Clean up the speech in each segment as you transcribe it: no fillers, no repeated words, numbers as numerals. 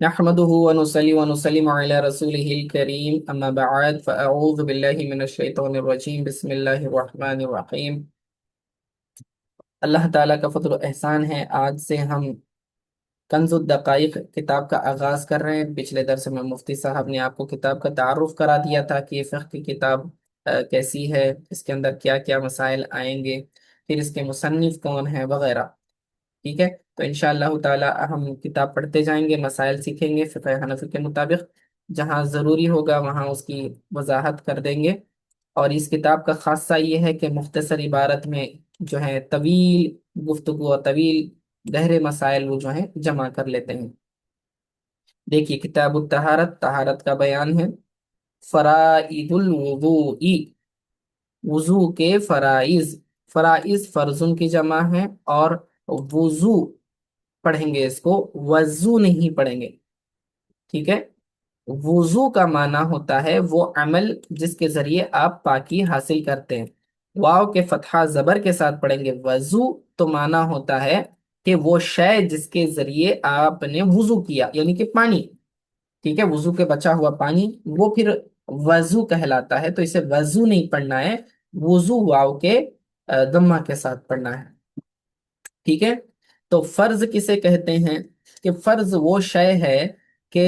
نحمده ونصلي ونسلم على رسوله الكريم أما بعد فأعوذ بالله من الشيطان الرجيم بسم الله الرحمن الرحيم۔ اللہ تعالیٰ کا فضل و احسان ہے، آج سے ہم کنز الدقائق کتاب کا آغاز کر رہے ہیں۔ پچھلے درس میں مفتی صاحب نے آپ کو کتاب کا تعارف کرا دیا تھا کہ یہ فقہ کی کتاب کیسی ہے، اس کے اندر کیا کیا مسائل آئیں گے، پھر اس کے مصنف کون ہیں وغیرہ۔ ٹھیک ہے، تو انشاءاللہ تعالی ہم کتاب پڑھتے جائیں گے، مسائل سیکھیں گے فقہ حنفی کے مطابق، جہاں ضروری ہوگا وہاں اس کی وضاحت کر دیں گے۔ اور اس کتاب کا خاصہ یہ ہے کہ مختصر عبارت میں جو ہے طویل گفتگو اور طویل گہرے مسائل وہ جو ہیں جمع کر لیتے ہیں۔ دیکھیے، کتاب الطہارت، طہارت کا بیان ہے۔ فرائض الوضوء، وضو کے فرائض، فرائض فرضوں کی جمع ہے، اور وضو پڑھیں گے اس کو، وضو نہیں پڑھیں گے۔ ٹھیک ہے، وضو کا معنی ہوتا ہے وہ عمل جس کے ذریعے آپ پاکی حاصل کرتے ہیں۔ واو کے فتحہ زبر کے ساتھ پڑھیں گے وضو، تو معنی ہوتا ہے کہ وہ شے جس کے ذریعے آپ نے وضو کیا، یعنی کہ پانی۔ ٹھیک ہے، وضو کے بچا ہوا پانی وہ پھر وضو کہلاتا ہے، تو اسے وضو نہیں پڑھنا ہے، وضو واو کے ضمہ کے ساتھ پڑھنا ہے۔ ٹھیک ہے، تو فرض کسے کہتے ہیں؟ کہ فرض وہ شے ہے کہ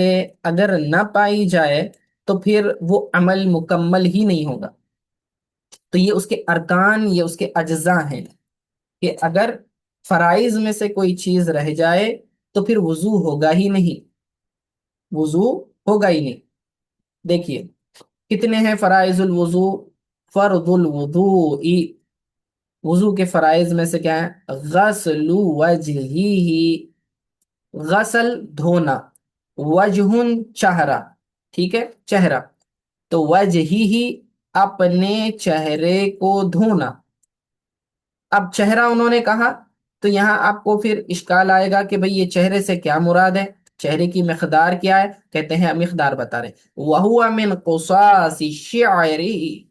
اگر نہ پائی جائے تو پھر وہ عمل مکمل ہی نہیں ہوگا۔ تو یہ اس کے ارکان، یہ اس کے اجزاء ہیں کہ اگر فرائض میں سے کوئی چیز رہ جائے تو پھر وضو ہوگا ہی نہیں، وضو ہوگا ہی نہیں۔ دیکھیے کتنے ہیں فرائض الوضو؟ فرض الوضوء، وضو کے فرائض میں سے کیا ہے؟ غسل وجہہ، غسل دھونا، وجہ چہرہ، ٹھیک ہے چہرہ، تو وجہ ہی اپنے چہرے کو دھونا۔ اب چہرہ انہوں نے کہا تو یہاں آپ کو پھر اشکال آئے گا کہ بھئی یہ چہرے سے کیا مراد ہے، چہرے کی مقدار کیا ہے؟ کہتے ہیں مقدار بتا رہے ہیں، وَهُوَ مِنْ قُصَاصِ شِعْرِهِ،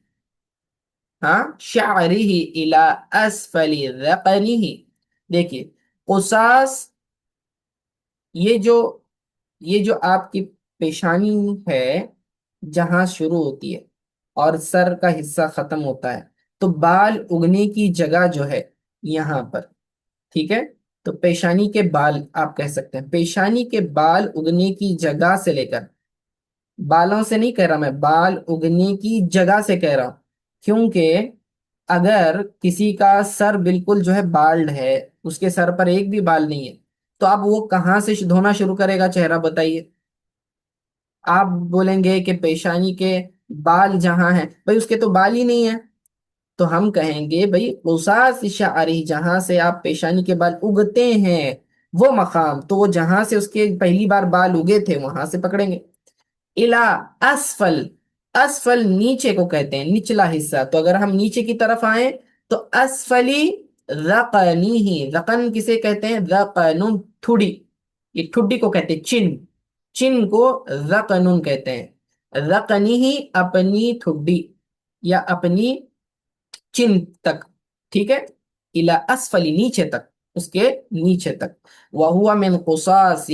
ہاں شعرہ الی اسفل ذقنہ۔ دیکھیے قصاص، یہ جو آپ کی پیشانی ہے، جہاں شروع ہوتی ہے اور سر کا حصہ ختم ہوتا ہے، تو بال اگنے کی جگہ جو ہے یہاں پر، ٹھیک ہے، تو پیشانی کے بال آپ کہہ سکتے ہیں، پیشانی کے بال اگنے کی جگہ سے لے کر، بالوں سے نہیں کہہ رہا میں، بال اگنے کی جگہ سے کہہ رہا ہوں، کیونکہ اگر کسی کا سر بالکل جو ہے بالڈ ہے، اس کے سر پر ایک بھی بال نہیں ہے، تو اب وہ کہاں سے دھونا شروع کرے گا چہرہ؟ بتائیے۔ آپ بولیں گے کہ پیشانی کے بال جہاں ہیں، بھئی اس کے تو بال ہی نہیں ہیں، تو ہم کہیں گے بھئی قصاص شعری، جہاں سے آپ پیشانی کے بال اگتے ہیں وہ مقام، تو وہ جہاں سے اس کے پہلی بار بال اگے تھے وہاں سے پکڑیں گے۔ الا اسفل، اسفل نیچے کو کہتے ہیں، نچلا حصہ، تو اگر ہم نیچے کی طرف آئیں تو اسفلی ذقنی ہی، ذقن کسے کہتے ہیں؟ ذقن، ٹھوڑی، یہ ٹھڈی کو کہتے ہیں، چن، چن کو ذقن کہتے ہیں، ذقنی ہی اپنی ٹھڈی یا اپنی چن تک، ٹھیک ہے، الا اسفلی نیچے تک، اس کے نیچے تک، وہو من قصاص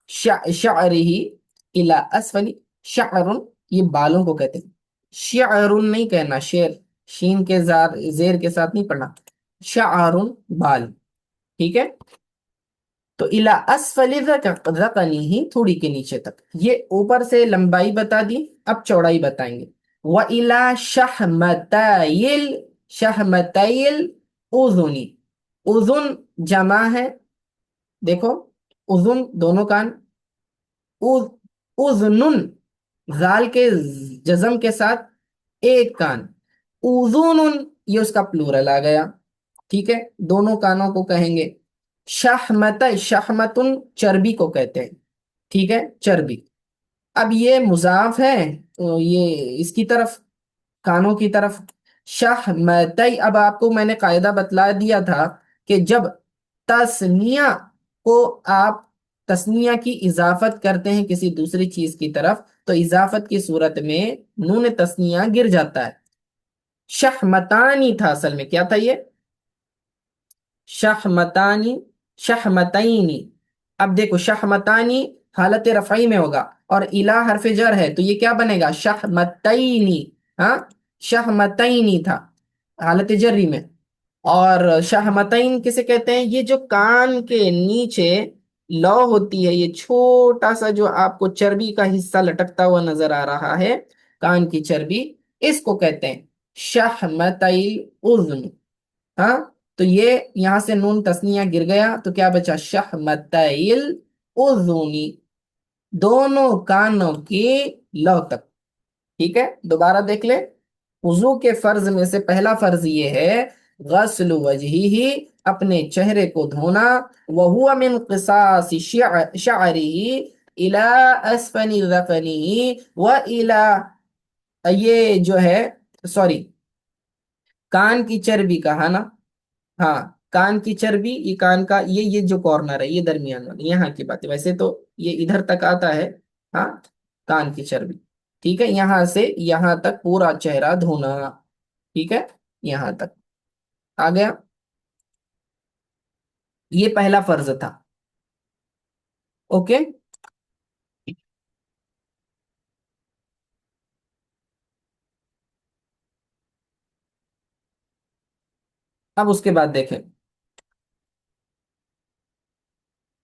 شعرہ الی اسفل، شعر یہ بالوں کو کہتے ہیں، شعر نہیں کہنا، شیر شین کے زیر کے ساتھ نہیں پڑھنا، شعر بال، ٹھیک ہے، تو الی اسفل ذقنہ، تھوڑی کے نیچے تک، یہ اوپر سے لمبائی بتا دی، اب چوڑائی بتائیں گے۔ وَإِلَى شَحْمَتَيِ الْأُذُنِ، اذن جمع ہے، دیکھو اذن دونوں کان، اذن ذال کے جزم کے ساتھ ایک کان، اذن یہ اس کا پلورل آ گیا، ٹھیک ہے، دونوں کانوں کو کہیں گے۔ شحمت، شحمتن چربی کو کہتے ہیں، ٹھیک ہے چربی، اب یہ مضاف ہے یہ اس کی طرف، کانوں کی طرف، شحمتی، اب آپ کو میں نے قاعدہ بتلا دیا تھا کہ جب تسنیہ کو آپ تسنیہ کی اضافت کرتے ہیں کسی دوسری چیز کی طرف، تو اضافت کی صورت میں نون تسنیہ گر جاتا ہے۔ شحمتانی تھا اصل میں، کیا تھا یہ؟ شحمتانی، شحمتینی. اب دیکھو شحمتانی حالت رفعی میں ہوگا اور الہ حرف جر ہے تو یہ کیا بنے گا؟ شحمتینی. ہاں، شحمتینی تھا حالت جری میں. اور شحمتین کسے کہتے ہیں؟ یہ جو کان کے نیچے لو ہوتی ہے، یہ چھوٹا سا جو آپ کو چربی کا حصہ لٹکتا ہوا نظر آ رہا ہے، کان کی چربی، اس کو کہتے ہیں شحمتئی اذن. ہاں، تو یہ یہاں سے نون تسنیہ گر گیا تو کیا بچا؟ شحمتئی اذنی، دونوں کانوں کی لو تک. ٹھیک ہے، دوبارہ دیکھ لیں. وضو کے فرض میں سے پہلا فرض یہ ہے غسل وجہہ، اپنے چہرے کو دھونا، وہو من قصاص شعرہ الی اسفل ذقنہ والی، یہ جو ہے سوری کان کی چربی کا ہے نا. ہاں، کان کی چربی، یہ کان کا یہ جو کارنر ہے، یہ درمیان والا، یہاں کی بات ہے. ویسے تو یہ ادھر تک آتا ہے. ہاں، کان کی چربی. ٹھیک ہے، یہاں سے یہاں تک پورا چہرہ دھونا. ٹھیک ہے، یہاں تک آ گیا. یہ پہلا فرض تھا. اوکے. اب اس کے بعد دیکھیں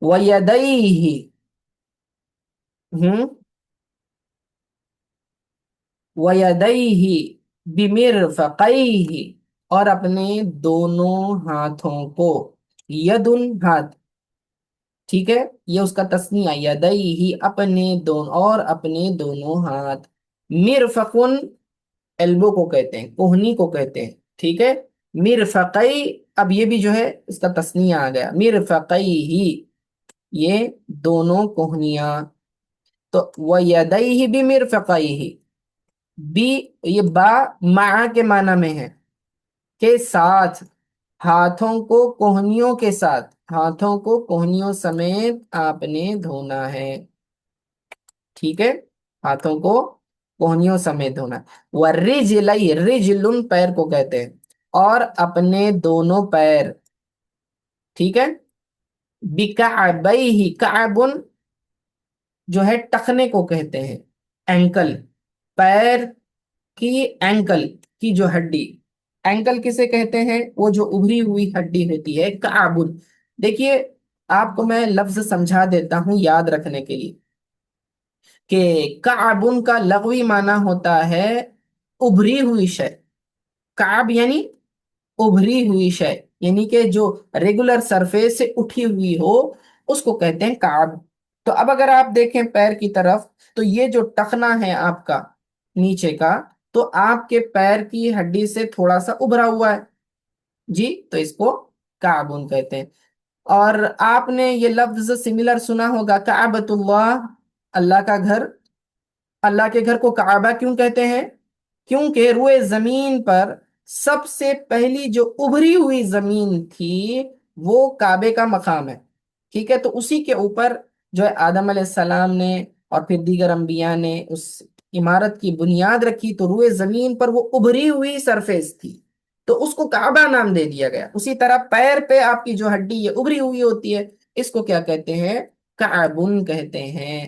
وَيَدَيْهِ. ہوں، وَيَدَيْهِ بِمِرْفَقَيْهِ، اور اپنے دونوں ہاتھوں کو. یدن ہاتھ. ٹھیک ہے، یہ اس کا تسنیہ یدیہ، اپنے دونوں، اور اپنے دونوں ہاتھ. مرفقن ایلبو کو کہتے ہیں، کوہنی کو کہتے ہیں. ٹھیک ہے، مرفقی، اب یہ بھی جو ہے اس کا تسنیہ آ گیا، مرفقی ہی، یہ دونوں کوہنیاں. تو وَيَدَيْهِ بِمِرْفَقَيْهِ، بی، یہ با مع کے معنی میں ہے، کے ساتھ، ہاتھوں کو کوہنیوں کے ساتھ، ہاتھوں کو کوہنیوں سمیت آپ نے دھونا ہے. ٹھیک ہے، ہاتھوں کو کوہنیوں سمیت دھونا. وَالرِّجْلَيْ، رِجْلٌ پیر کو کہتے ہیں، اور اپنے دونوں پیر. ٹھیک ہے، بِكَعْبَيْهِ، کعبن جو ہے ٹخنے کو کہتے ہیں، اینکل، پیر کی اینکل کی جو ہڈی. اینکل کسے کہتے ہیں؟ وہ جو ابری ہوئی ہڈی ہوتی ہے، کعبن. دیکھیے، آپ کو میں لفظ سمجھا دیتا ہوں یاد رکھنے کے لیے کہ کعبن کا لغوی معنی ہوتا ہے ابری ہوئی شے. کعب یعنی ابری ہوئی شے، یعنی کہ جو ریگولر سرفیس سے اٹھی ہوئی ہو اس کو کہتے ہیں کعب. تو اب اگر آپ دیکھیں پیر کی طرف تو یہ جو ٹخنا ہے آپ کا نیچے کا، تو آپ کے پیر کی ہڈی سے تھوڑا سا ابھرا ہوا ہے جی، تو اس کو کعبن کہتے ہیں. اور آپ نے یہ لفظ سملر سنا ہوگا، کعبۃ اللہ، اللہ کا گھر. اللہ کے گھر کو کعبہ کیوں کہتے ہیں؟ کیونکہ روئے زمین پر سب سے پہلی جو ابھری ہوئی زمین تھی وہ کعبے کا مقام ہے. ٹھیک ہے، تو اسی کے اوپر جو ہے آدم علیہ السلام نے اور پھر دیگر انبیاء نے اس عمارت کی بنیاد رکھی، تو روئے زمین پر وہ ابھری ہوئی سرفیس تھی تو اس کو کعبہ نام دے دیا گیا. اسی طرح پیر پہ آپ کی جو ہڈی یہ ابھری ہوئی ہوتی ہے، اس کو کیا کہتے ہیں؟ کعبن کہتے ہیں.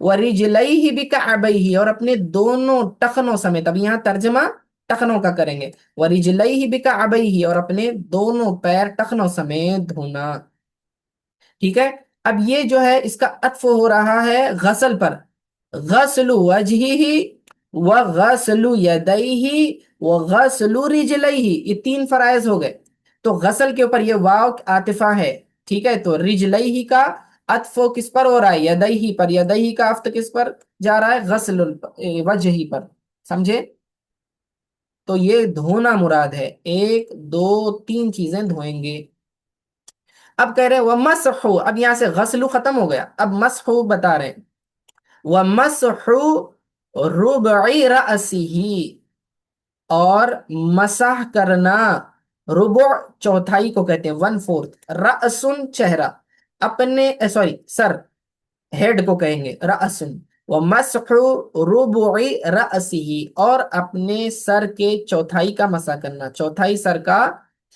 وَرِجْلَيْهِ بِكَعْبَيْهِ، اور اپنے دونوں ٹخنوں سمیت. اب یہاں ترجمہ ٹخنوں کا کریں گے. وَرِجْلَيْهِ بِكَعْبَيْهِ، اور اپنے دونوں پیر ٹخنوں سمیت دھونا. ٹھیک ہے، اب یہ جو ہے اس کا عطف ہو رہا ہے غسل پر. غسل وجہہ وغسل یدیہ وغسل رجلیہ، یہ تین فرائض ہو گئے. تو غسل کے اوپر یہ واو عاطفہ ہے. ٹھیک ہے، تو رجلیہ کا عطف کس پر ہو رہا ہے؟ یدیہ پر. یدیہ کا عطف کس پر جا رہا ہے؟ غسل وجہ پر. سمجھے؟ تو یہ دھونا مراد ہے، ایک دو تین چیزیں دھوئیں گے. اب کہہ رہے ہیں وَمَسْحُ، اب یہاں سے غسل ختم ہو گیا، اب مسح بتا رہے ہیں. وَمَسْحُ رُبْعِ رَأْسِهِ، اور مسح کرنا، ربع چوتھائی کو کہتے ہیں، ون فورتھ. رأسن چہرہ، اپنے سوری سر، ہیڈ کو کہیں گے رأسن. وَمَسْحُ رُبْعِ رَأْسِهِ، اور اپنے سر کے چوتھائی کا مسح کرنا، چوتھائی سر کا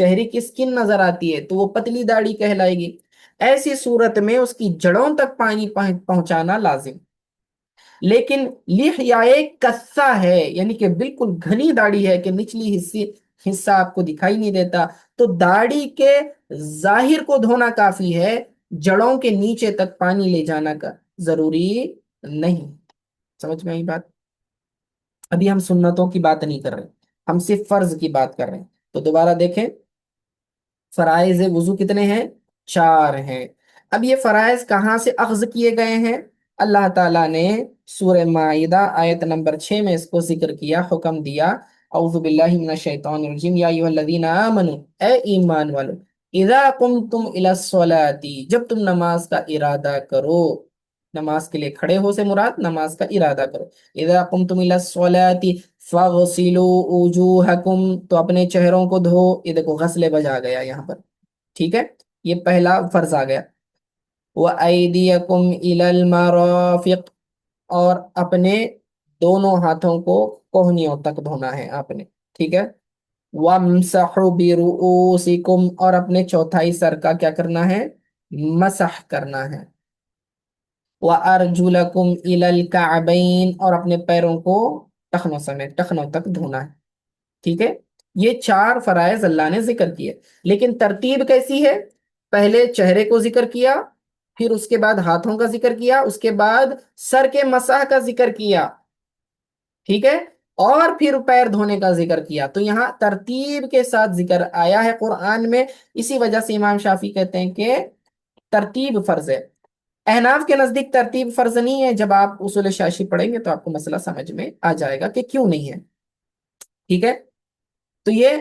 چہرے کی اسکن نظر آتی ہے تو وہ پتلی داڑھی کہلائے گی۔ ایسی صورت میں اس کی جڑوں تک پانی پہنچانا لازم۔ لیکن لحیائے کسا ہے، یعنی کہ بالکل گھنی داڑھی ہے کہ نچلی حصہ آپ کو دکھائی نہیں دیتا، تو داڑھی کے ظاہر کو دھونا کافی ہے، جڑوں کے نیچے تک پانی لے جانا کا ضروری نہیں۔ سمجھ میں آئی بات؟ ابھی ہم سنتوں کی بات نہیں کر رہے، ہم صرف فرض کی بات کر رہے ہیں۔ تو دوبارہ دیکھیں، فرائض وضو کتنے ہیں؟ 4 ہیں۔ اب یہ فرائض کہاں سے اخذ کیے گئے ہیں؟ اللہ تعالیٰ نے سورہ مائدہ آیت نمبر 6 میں اس کو ذکر کیا، حکم دیا، اعوذ باللہ من الشیطان الرجیم، یا ایھا الذین آمنوا، اے ایمان والو، اذا قمتم الی الصلاۃ، جب تم نماز کا ارادہ کرو، نماز کے لیے کھڑے ہو سے مراد نماز کا ارادہ کرو، اذا قمتم الی الصلاۃ فاغسلوا وجوہکم، تو اپنے چہروں کو دھو، یہ دیکھو غسل بجا گیا یہاں پر، ٹھیک ہے، یہ پہلا فرض آ گیا۔ وَأَيْدِيَكُمْ إِلَى الْمَرَافِقِ، اور اپنے دونوں ہاتھوں کو کوہنیوں تک دھونا ہے آپ نے، ٹھیک ہے۔ وَامْسَحُوا بِرُؤُوسِكُمْ، اور اپنے چوتھائی سر کا کیا کرنا ہے؟ مسح کرنا ہے۔ وَأَرْجُلَكُمْ إِلَى الْكَعْبَيْنِ، اور اپنے پیروں کو ٹخنوں سمیت ٹخنوں تک دھونا ہے، ٹھیک ہے۔ یہ 4 فرائض اللہ نے ذکر کیے، لیکن ترتیب کیسی ہے؟ پہلے چہرے کو ذکر کیا، پھر اس کے بعد ہاتھوں کا ذکر کیا، اس کے بعد سر کے مسح کا ذکر کیا، ٹھیک ہے، اور پھر پیر دھونے کا ذکر کیا۔ تو یہاں ترتیب کے ساتھ ذکر آیا ہے قرآن میں، اسی وجہ سے امام شافعی کہتے ہیں کہ ترتیب فرض ہے۔ احناف کے نزدیک ترتیب فرض نہیں ہے، جب آپ اصول شاشی پڑھیں گے تو آپ کو مسئلہ سمجھ میں آ جائے گا کہ کیوں نہیں ہے، ٹھیک ہے۔ تو یہ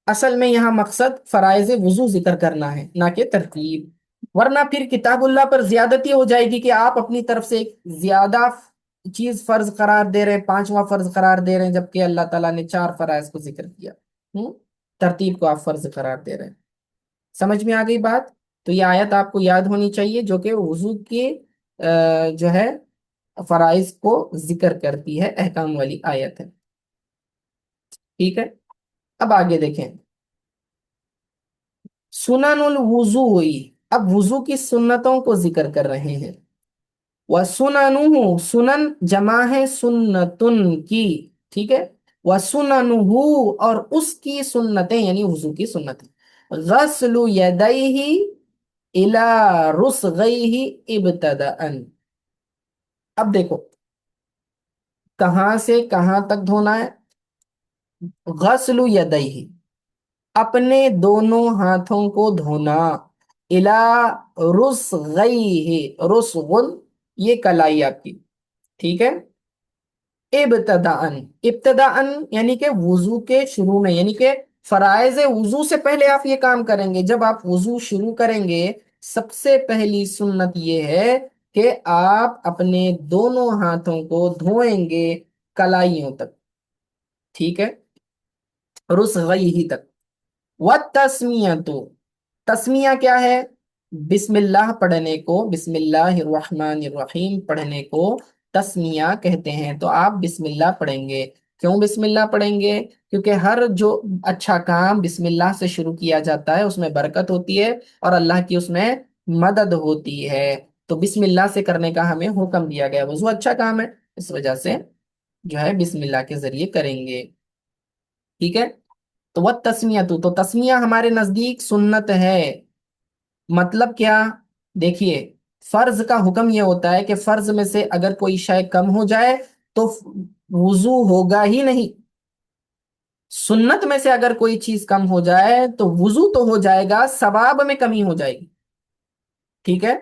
اصل میں یہاں مقصد فرائض وضو ذکر کرنا ہے، نہ کہ ترتیب، ورنہ پھر کتاب اللہ پر زیادتی ہو جائے گی کہ آپ اپنی طرف سے ایک زیادہ چیز فرض قرار دے رہے ہیں، 5واں فرض قرار دے رہے ہیں، جبکہ اللہ تعالیٰ نے 4 فرائض کو ذکر کیا، ترتیب کو آپ فرض قرار دے رہے ہیں۔ سمجھ میں آ گئی بات؟ تو یہ آیت آپ کو یاد ہونی چاہیے، جو کہ وضو کی جو ہے فرائض کو ذکر کرتی ہے، احکام والی آیت ہے، ٹھیک ہے۔ اب آگے دیکھیں، سنن الوضوء، اب وضو کی سنتوں کو ذکر کر رہے ہیں۔ وَسُنَنُهُ، سنن جمع ہے سنتن کی، ٹھیک ہے۔ وَسُنَنُهُ، اور اس کی سنتیں یعنی وضو کی سنتیں، غسل یدیہ الی رسغیہ ابتداءً، اب دیکھو کہاں سے کہاں تک دھونا ہے؟ غسل یدیہ، اپنے دونوں ہاتھوں کو دھونا، الی رسغیہ، رسغن یہ کلائی آپ کی، ٹھیک ہے، ابتداءً، ابتداءً یعنی کہ وضو کے شروع میں، یعنی کہ فرائض وضو سے پہلے آپ یہ کام کریں گے۔ جب آپ وضو شروع کریں گے، سب سے پہلی سنت یہ ہے کہ آپ اپنے دونوں ہاتھوں کو دھوئیں گے کلائیوں تک، ٹھیک ہے، رسغیہ تک۔ والتسمیۃ، تسمیہ کیا ہے؟ بسم اللہ پڑھنے کو، بسم اللہ الرحمن الرحیم پڑھنے کو تسمیہ کہتے ہیں۔ تو آپ بسم اللہ پڑھیں گے۔ کیوں بسم اللہ پڑھیں گے؟ کیونکہ ہر جو اچھا کام بسم اللہ سے شروع کیا جاتا ہے اس میں برکت ہوتی ہے اور اللہ کی اس میں مدد ہوتی ہے، تو بسم اللہ سے کرنے کا ہمیں حکم دیا گیا۔ وضو اچھا کام ہے، اس وجہ سے جو ہے بسم اللہ کے ذریعے کریں گے، ٹھیک ہے۔ تو وہ تسمیہ، تو تسمیہ ہمارے نزدیک سنت ہے۔ مطلب کیا؟ دیکھیے، فرض کا حکم یہ ہوتا ہے کہ فرض میں سے اگر کوئی شے کم ہو جائے تو وضو ہوگا ہی نہیں، سنت میں سے اگر کوئی چیز کم ہو جائے تو وضو تو ہو جائے گا، ثواب میں کمی ہو جائے گی، ٹھیک ہے،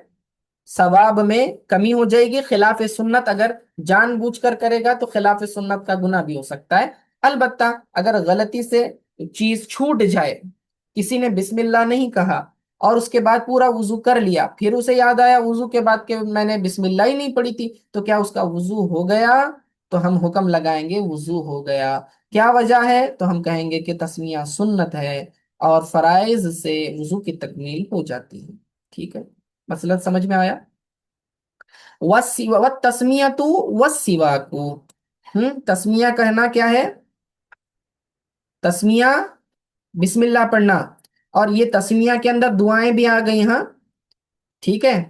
ثواب میں کمی ہو جائے گی۔ خلاف سنت اگر جان بوجھ کر کرے گا تو خلاف سنت کا گناہ بھی ہو سکتا ہے۔ البتہ اگر غلطی سے چیز چھوٹ جائے، کسی نے بسم اللہ نہیں کہا اور اس کے بعد پورا وضو کر لیا، پھر اسے یاد آیا وضو کے بعد کہ میں نے بسم اللہ ہی نہیں پڑھی تھی، تو کیا اس کا وضو ہو گیا؟ تو ہم حکم لگائیں گے وضو ہو گیا۔ کیا وجہ ہے؟ تو ہم کہیں گے کہ تسمیہ سنت ہے اور فرائض سے وضو کی تکمیل ہو جاتی ہے، ٹھیک ہے، مسئلہ سمجھ میں آیا؟ وَالتَّسْمِيَةُ وَالسِّوَاكُ، تسمیہ کہنا کیا ہے؟ تسمیہ بسم اللہ پڑھنا، اور یہ تسمیہ کے اندر دعائیں بھی آ گئی، ہاں ٹھیک ہے،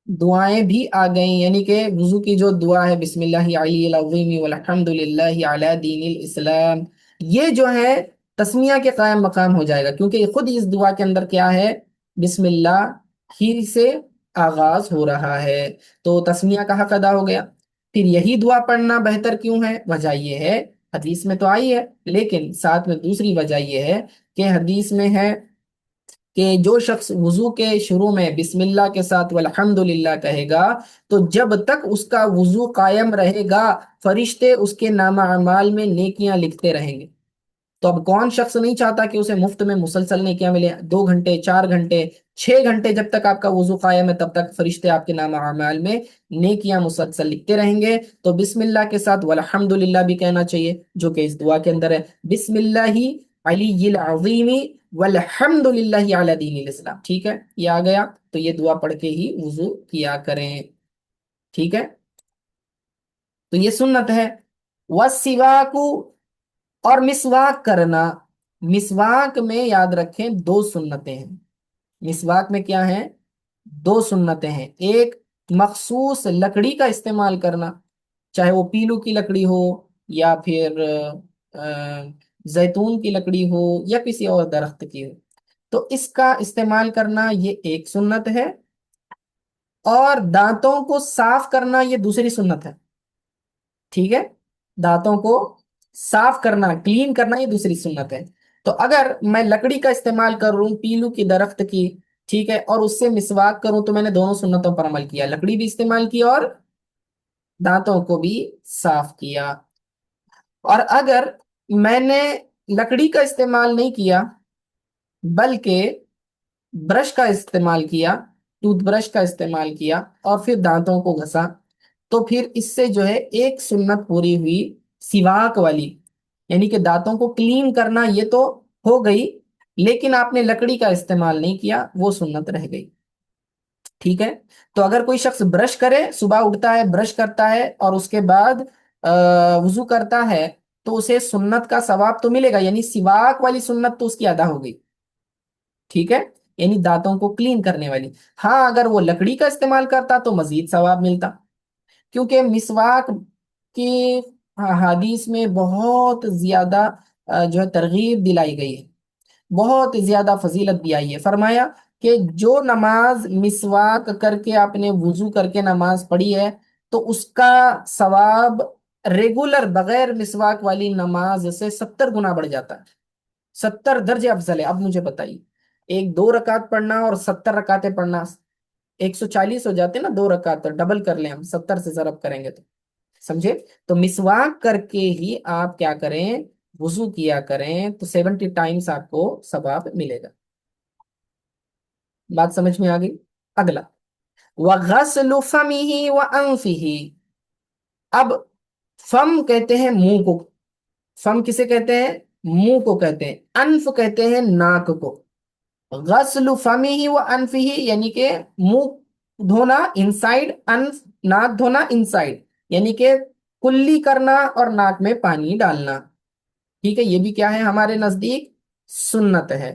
دعائیں بھی آ گئیں، یعنی کہ وضو کی جو دعا ہے بسم اللہ علی العظیم والحمد للہ علی دین الاسلام، یہ جو ہے تسمیہ کے قائم مقام ہو جائے گا، کیونکہ یہ خود اس دعا کے اندر کیا ہے، بسم اللہ ہی سے آغاز ہو رہا ہے، تو تسمیہ کا حق ادا ہو گیا۔ پھر یہی دعا پڑھنا بہتر کیوں ہے؟ وجہ یہ ہے، حدیث میں تو آئی ہے، لیکن ساتھ میں دوسری وجہ یہ ہے کہ حدیث میں ہے کہ جو شخص وضو کے شروع میں بسم اللہ کے ساتھ والحمد للہ کہے گا، تو جب تک اس کا وضو قائم رہے گا فرشتے اس کے نامہ اعمال میں نیکیاں لکھتے رہیں گے۔ تو اب کون شخص نہیں چاہتا کہ اسے مفت میں مسلسل نیکیاں ملے؟ 2 گھنٹے، 4 گھنٹے، 6 گھنٹے جب تک آپ کا وضو قائم ہے تب تک فرشتے آپ کے نامہ اعمال میں نیکیاں مسلسل لکھتے رہیں گے۔ تو بسم اللہ کے ساتھ والحمد للہ بھی کہنا چاہیے، جو کہ اس دعا کے اندر ہے، بسم اللہ علی العظیم والحمد للہ علی دین الاسلام، ٹھیک ہے، یہ آ گیا، تو یہ دعا پڑھ کے ہی وضو کیا کریں، ٹھیک ہے، تو یہ سنت ہے۔ والسواک، اور مسواک کرنا، مسواک میں یاد رکھیں 2 سنتیں ہیں، مسواک میں کیا ہیں؟ 2 سنتیں ہیں، ایک مخصوص لکڑی کا استعمال کرنا، چاہے وہ پیلو کی لکڑی ہو یا پھر زیتون کی لکڑی ہو یا کسی اور درخت کی ہو، تو اس کا استعمال کرنا یہ ایک سنت ہے، اور دانتوں کو صاف کرنا یہ دوسری سنت ہے، ٹھیک ہے، دانتوں کو صاف کرنا، کلین کرنا، یہ دوسری سنت ہے۔ تو اگر میں لکڑی کا استعمال کروں، پیلو کی درخت کی، ٹھیک ہے، اور اس سے مسواک کروں، تو میں نے دونوں سنتوں پر عمل کیا، لکڑی بھی استعمال کی اور دانتوں کو بھی صاف کیا۔ اور اگر میں نے لکڑی کا استعمال نہیں کیا بلکہ برش کا استعمال کیا، ٹوتھ برش کا استعمال کیا اور پھر دانتوں کو گھسا، تو پھر اس سے جو ہے ایک سنت پوری ہوئی سواک والی، یعنی کہ دانتوں کو کلین کرنا یہ تو ہو گئی، لیکن آپ نے لکڑی کا استعمال نہیں کیا، وہ سنت رہ گئی، ٹھیک ہے۔ تو اگر کوئی شخص برش کرے، صبح اٹھتا ہے برش کرتا ہے اور اس کے بعد وضو کرتا ہے، تو اسے سنت کا ثواب تو ملے گا، یعنی سواک والی سنت تو اس کی ادا ہو گئی، ٹھیک ہے، یعنی دانتوں کو کلین کرنے والی۔ ہاں اگر وہ لکڑی کا استعمال کرتا تو مزید ثواب ملتا، کیونکہ مسواک کی حدیث میں بہت زیادہ جو ہے ترغیب دلائی گئی ہے، بہت زیادہ فضیلت بھی آئی ہے، فرمایا کہ جو نماز مسواک کر کے آپ نے وضو کر کے نماز پڑھی ہے، تو اس کا ثواب ریگولر بغیر مسواک والی نماز سے 70 گنا بڑھ جاتا ہے، 70 درجے افضل ہے۔ اب مجھے بتائیے، ایک 2 رکعت پڑھنا اور 70 رکعتیں پڑھنا، 140 ہو جاتے نا 2 رکعت، تو ڈبل کر لیں، ہم 70 سے ضرب کریں گے تو سمجھے؟ تو مسواک کر کے ہی آپ کیا کریں، وضو کیا کریں، تو 70 ٹائمز آپ کو ثواب ملے گا۔ بات سمجھ میں آ گئی؟ اگلا، وَغَسْلُ فَمِهِ وَأَنفِهِ، اب فم کہتے ہیں منہ کو، فم کسے کہتے ہیں؟ منہ کو کہتے ہیں، انف کہتے ہیں ناک کو۔ غسل فمہ و انفہ یعنی کہ منہ دھونا انسائڈ، انف ناک دھونا انسائڈ، یعنی کہ کلی کرنا اور ناک میں پانی ڈالنا، ٹھیک ہے، یہ بھی کیا ہے ہمارے نزدیک؟ سنت ہے۔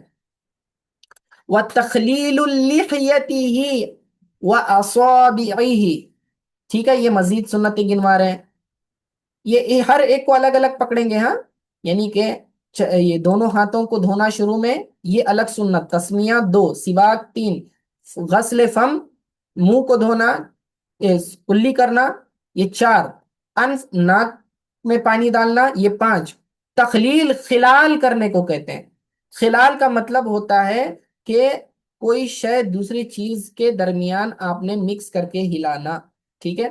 وَتَخْلِيلُ لِحْيَتِهِ وَأَصَابِعِهِ، ٹھیک ہے، یہ مزید سنتیں گنوا رہے ہیں، یہ ہر ایک کو الگ الگ پکڑیں گے، ہاں، یعنی کہ یہ دونوں ہاتھوں کو دھونا شروع میں یہ الگ سنت، تسمیہ 2، سواک 3، غسل فم منہ کو دھونا، کلی کرنا یہ 4، انف ناک میں پانی ڈالنا یہ 5، تخلیل خلال کرنے کو کہتے ہیں۔ خلال کا مطلب ہوتا ہے کہ کوئی شے دوسری چیز کے درمیان آپ نے مکس کر کے ہلانا، ٹھیک ہے،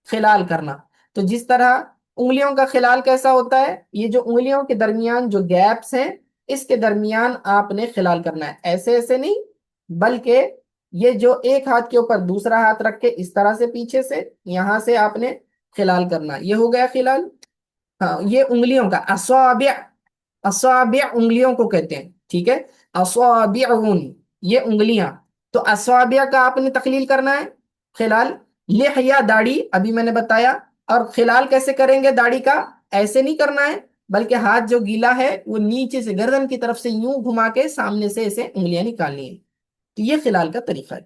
خلال کرنا۔ تو جس طرح انگلیوں کا خلال کیسا ہوتا ہے، یہ جو انگلیوں کے درمیان جو گیپس ہیں اس کے درمیان آپ نے خلال کرنا ہے، ایسے ایسے نہیں، بلکہ یہ جو ایک ہاتھ کے اوپر دوسرا ہاتھ رکھ کے اس طرح سے پیچھے سے یہاں سے آپ نے خلال کرنا، یہ ہو گیا خلال۔ ہاں یہ انگلیوں کا، اصابع، اصابع انگلیوں کو کہتے ہیں، ٹھیک ہے، اصابعون یہ انگلیاں، تو اصابع کا آپ نے تخلیل کرنا ہے، خلال۔ لحیہ داڑھی، ابھی میں نے بتایا، اور خلال کیسے کریں گے داڑھی کا؟ ایسے نہیں کرنا ہے، بلکہ ہاتھ جو گیلا ہے وہ نیچے سے گردن کی طرف سے یوں گھما کے سامنے سے اسے انگلیاں نکالنی ہے. تو یہ خلال کا طریقہ ہے.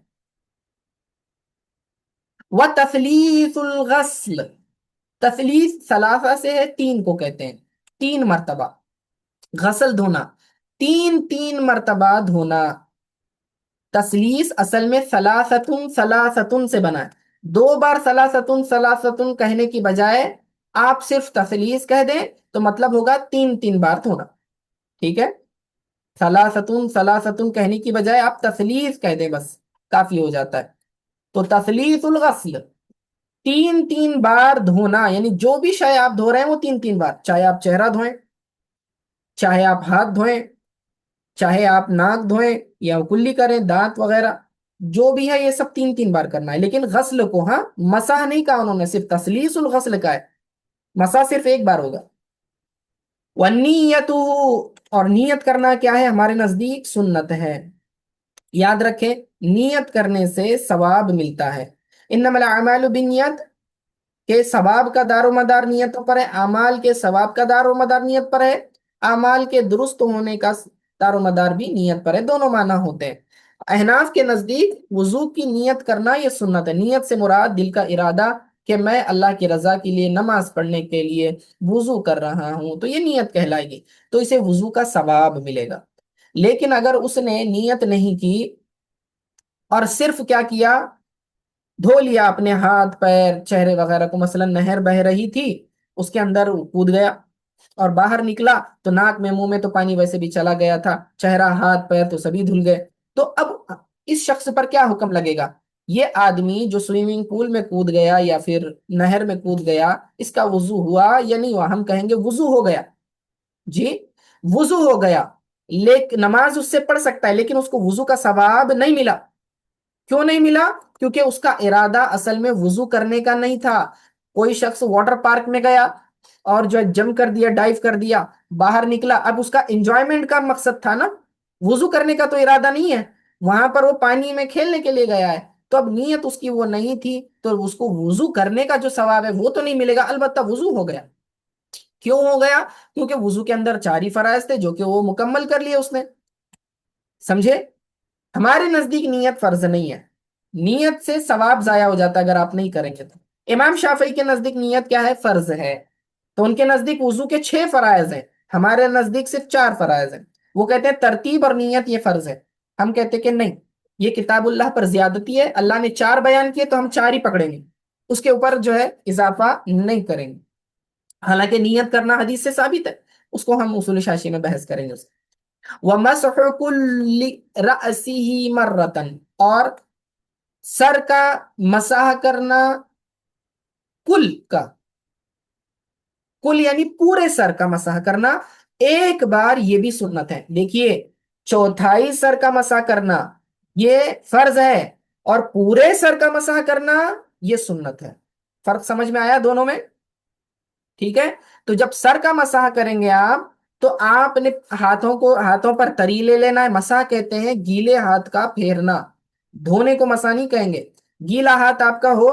وَتَثْلِيثُ الْغَسْلِ، تثلیث ثلاثہ سے ہے، تین کو کہتے ہیں، تین مرتبہ غسل دھونا، تین تین مرتبہ دھونا. تثلیث اصل میں ثلاثتن ثلاثتن سے بنا ہے. دو بار ثلاثتن ثلاثتن کہنے کی بجائے آپ صرف تثلیث کہہ دیں تو مطلب ہوگا تین تین بار دھونا. ٹھیک ہے، ثلاثتن ثلاثتن کہنے کی بجائے آپ تثلیث کہہ دیں، بس کافی ہو جاتا ہے. تو تثلیث الغسل، تین تین بار دھونا، یعنی جو بھی شے آپ دھو رہے ہیں وہ تین تین بار، چاہے آپ چہرہ دھوئیں، چاہے آپ ہاتھ دھوئیں، چاہے آپ ناک دھوئیں یا کلی کریں، دانت وغیرہ جو بھی ہے یہ سب تین تین بار کرنا ہے. لیکن غسل کو ہاں مسح نہیں کہا انہوں نے، صرف تسلیس الغسل کا ہے، مسح صرف ایک بار ہوگا. والنیت، اور نیت کرنا کیا ہے ہمارے نزدیک سنت ہے. یاد رکھیں نیت کرنے سے ثواب ملتا ہے. انما الاعمال بالنیت، کہ ثواب کا دار و مدار نیتوں پر ہے، اعمال کے ثواب کا دار و مدار نیت پر ہے، اعمال کے درست ہونے کا دار و مدار بھی نیت پر ہے. دونوں معنی ہوتے ہیں. احناف کے نزدیک وضو کی نیت کرنا یہ سنت ہے. نیت سے مراد دل کا ارادہ کہ میں اللہ کی رضا کے لیے نماز پڑھنے کے لیے وضو کر رہا ہوں، تو یہ نیت کہلائے گی، تو اسے وضو کا ثواب ملے گا. لیکن اگر اس نے نیت نہیں کی اور صرف کیا کیا، دھو لیا اپنے ہاتھ پیر چہرے وغیرہ کو، مثلا نہر بہ رہی تھی اس کے اندر کود گیا اور باہر نکلا تو ناک میں منہ میں تو پانی ویسے بھی چلا گیا تھا، چہرہ ہاتھ پیر تو سبھی دھل گئے، تو اب اس شخص پر کیا حکم لگے گا؟ یہ آدمی جو سوئمنگ پول میں کود گیا یا پھر نہر میں کود گیا، اس کا وضو ہوا یا نہیں ہوا؟ ہم کہیں گے وضو ہو گیا. جی وضو ہو گیا، لیکن نماز اس سے پڑھ سکتا ہے لیکن اس کو وضو کا ثواب نہیں ملا. کیوں نہیں ملا؟ کیونکہ اس کا ارادہ اصل میں وضو کرنے کا نہیں تھا. کوئی شخص واٹر پارک میں گیا اور جو جم کر دیا، ڈائیو کر دیا، باہر نکلا، اب اس کا انجوائمنٹ کا مقصد تھا نا، وضو کرنے کا تو ارادہ نہیں ہے، وہاں پر وہ پانی میں کھیلنے کے لیے گیا ہے، تو اب نیت اس کی وہ نہیں تھی، تو اس کو وضو کرنے کا جو ثواب ہے وہ تو نہیں ملے گا. البتہ وضو ہو گیا. کیوں ہو گیا؟ کیونکہ وضو کے اندر 4 ہی فرائض تھے جو کہ وہ مکمل کر لیے اس نے. سمجھے؟ ہمارے نزدیک نیت فرض نہیں ہے، نیت سے ثواب ضائع ہو جاتا ہے اگر آپ نہیں کریں گے تو. امام شافعی کے نزدیک نیت کیا ہے؟ فرض ہے. تو ان کے نزدیک وضو کے 6 فرائض ہیں، ہمارے نزدیک صرف 4 فرائض ہیں. وہ کہتے ہیں ترتیب اور نیت یہ فرض ہے، ہم کہتے ہیں کہ نہیں، یہ کتاب اللہ پر زیادتی ہے، اللہ نے 4 بیان کیے تو ہم 4 ہی پکڑیں گے، اس کے اوپر جو ہے اضافہ نہیں کریں گے. حالانکہ نیت کرنا حدیث سے ثابت ہے، اس کو ہم اصول شاشی میں بحث کریں گے. وَمَسْحُ كُلِّ رَأْسِهِ مَرَّةً، اور سر کا مسح کرنا، کل کا، کل یعنی پورے سر کا مسح کرنا ایک بار، یہ بھی سنت ہے. دیکھیے چوتھائی سر کا مسح کرنا یہ فرض ہے اور پورے سر کا مسح کرنا یہ سنت ہے. فرق سمجھ میں آیا دونوں میں؟ ٹھیک ہے. تو جب سر کا مسح کریں گے آپ تو آپ نے ہاتھوں پر تری لے لینا ہے. مسح کہتے ہیں گیلے ہاتھ کا پھیرنا، دھونے کو مسح نہیں کہیں گے. گیلا ہاتھ آپ کا ہو،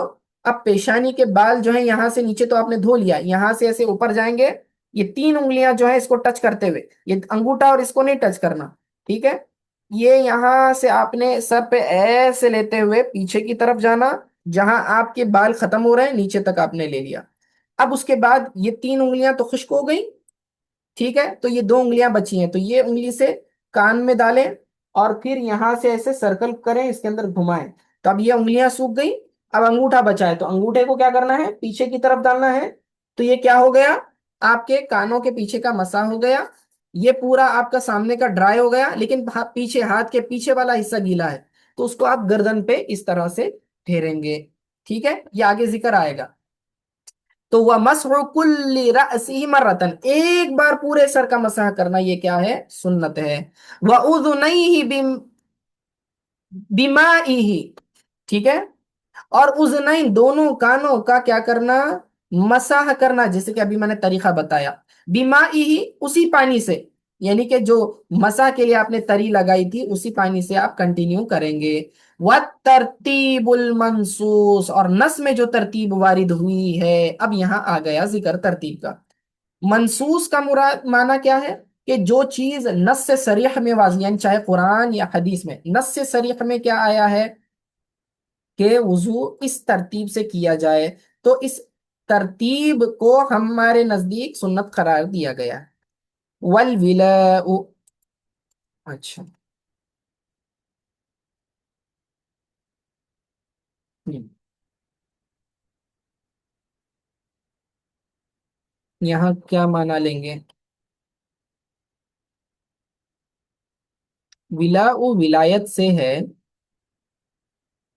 اب پیشانی کے بال جو ہیں یہاں سے نیچے تو آپ نے دھو لیا، یہاں سے ایسے اوپر جائیں گے، یہ 3 انگلیاں جو ہیں اس کو ٹچ کرتے ہوئے، یہ انگوٹھا اور اس کو نہیں ٹچ کرنا، ٹھیک ہے. یہ یہاں سے آپ نے سر پہ ایسے لیتے ہوئے پیچھے کی طرف جانا، جہاں آپ کے بال ختم ہو رہے ہیں نیچے تک آپ نے لے لیا. اب اس کے بعد یہ 3 انگلیاں تو خشک ہو گئی، ٹھیک ہے، تو یہ 2 انگلیاں بچی ہیں، تو یہ انگلی سے کان میں ڈالیں اور پھر یہاں سے ایسے سرکل کریں، اس کے اندر گھمائیں، تو اب یہ انگلیاں سوکھ گئی. اب انگوٹھا بچا ہے تو انگوٹھے کو کیا کرنا ہے؟ پیچھے کی طرف ڈالنا ہے. تو یہ کیا ہو گیا؟ آپ کے کانوں کے پیچھے کا مسح ہو گیا. یہ پورا آپ کا سامنے کا ڈرائی ہو گیا، لیکن پیچھے ہاتھ کے پیچھے والا حصہ گیلا ہے، تو اس کو آپ گردن پہ اس طرح سے پھیریں گے. ٹھیک ہے، یہ آگے ذکر آئے گا. تو وَمَسْحُ كُلِّ رَأْسِهِ مَرَّةً، ایک بار پورے سر کا مسح کرنا یہ کیا ہے؟ سنت ہے. وَأُذُنَيْهِ بِمَائِهِ، ٹھیک ہے، اور اذنین دونوں کانوں کا کیا کرنا؟ مسح کرنا، جیسے کہ ابھی میں نے طریقہ بتایا. بِمَائِهِ، اسی پانی سے، یعنی کہ جو مسح کے لیے آپ نے تری لگائی تھی اسی پانی سے آپ کنٹینیو کریں گے. وَالتَّرْتِيبُ الْمَنْصُوص، اور نس میں جو ترتیب وارد ہوئی ہے، اب یہاں آ گیا ذکر ترتیب کا. منصوص کا مراد معنی کیا ہے؟ کہ جو چیز نص سے صریح میں واضح، یعنی چاہے قرآن یا حدیث میں نص سے صریح میں کیا آیا ہے کہ وضو اس ترتیب سے کیا جائے، تو اس ترتیب کو ہمارے نزدیک سنت قرار دیا گیا ہے۔ والولاء، اچھا، ہم، یہاں کیا معنی لیں گے؟ ولاء ولایت سے ہے،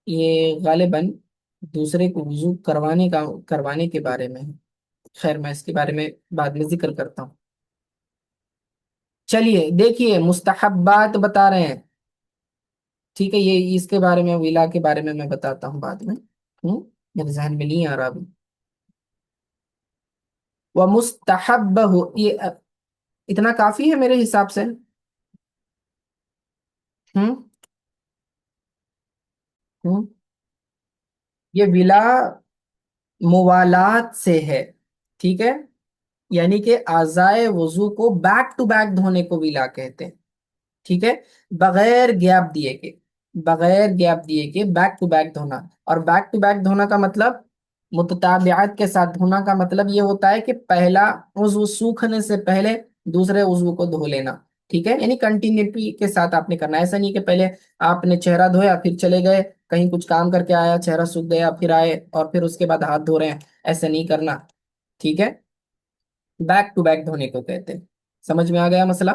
یہ غالباً دوسرے کو وضو کروانے کے بارے میں ہے۔ خیر میں اس کے بارے میں بعد میں ذکر کرتا ہوں۔ چلیے دیکھیے مستحبات بتا رہے ہیں، ٹھیک ہے، یہ اس کے بارے میں، ولا کے بارے میں بتاتا ہوں بعد میں، میرے ذہن میں نہیں آ رہا ابھی۔ وہ مستحب ہو، یہ اتنا کافی ہے میرے حساب سے۔ ہوں ہوں یہ ولا موالات سے ہے، ٹھیک ہے، یعنی کہ اعضائے وضو کو بیک ٹو بیک دھونے کو ولا کہتے ہیں، ٹھیک ہے، بغیر گیپ دیے کے، بغیر گیپ دیے کے بیک ٹو بیک دھونا۔ اور بیک ٹو بیک دھونا کا مطلب، متتابعات کے ساتھ دھونا کا مطلب یہ ہوتا ہے کہ پہلا عضو سوکھنے سے پہلے دوسرے عضو کو دھو لینا، ٹھیک ہے، یعنی کنٹینیوٹی کے ساتھ آپ نے کرنا ہے، ایسا نہیں کہ پہلے آپ نے چہرہ دھویا پھر چلے گئے کہیں کچھ کام کر کے آیا، چہرہ سوکھ گیا پھر آئے اور پھر اس کے بعد ہاتھ دھو رہے ہیں، ایسا نہیں کرنا، ٹھیک ہے، بیک ٹو بیک دھونے کو کہتے ہیں۔ سمجھ میں آ گیا مسئلہ؟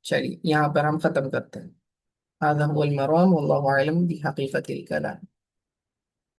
چلیے یہاں پر ہم ختم کرتے ہیں۔ هذا هو المرام والله أعلم بحقيقة الكلام.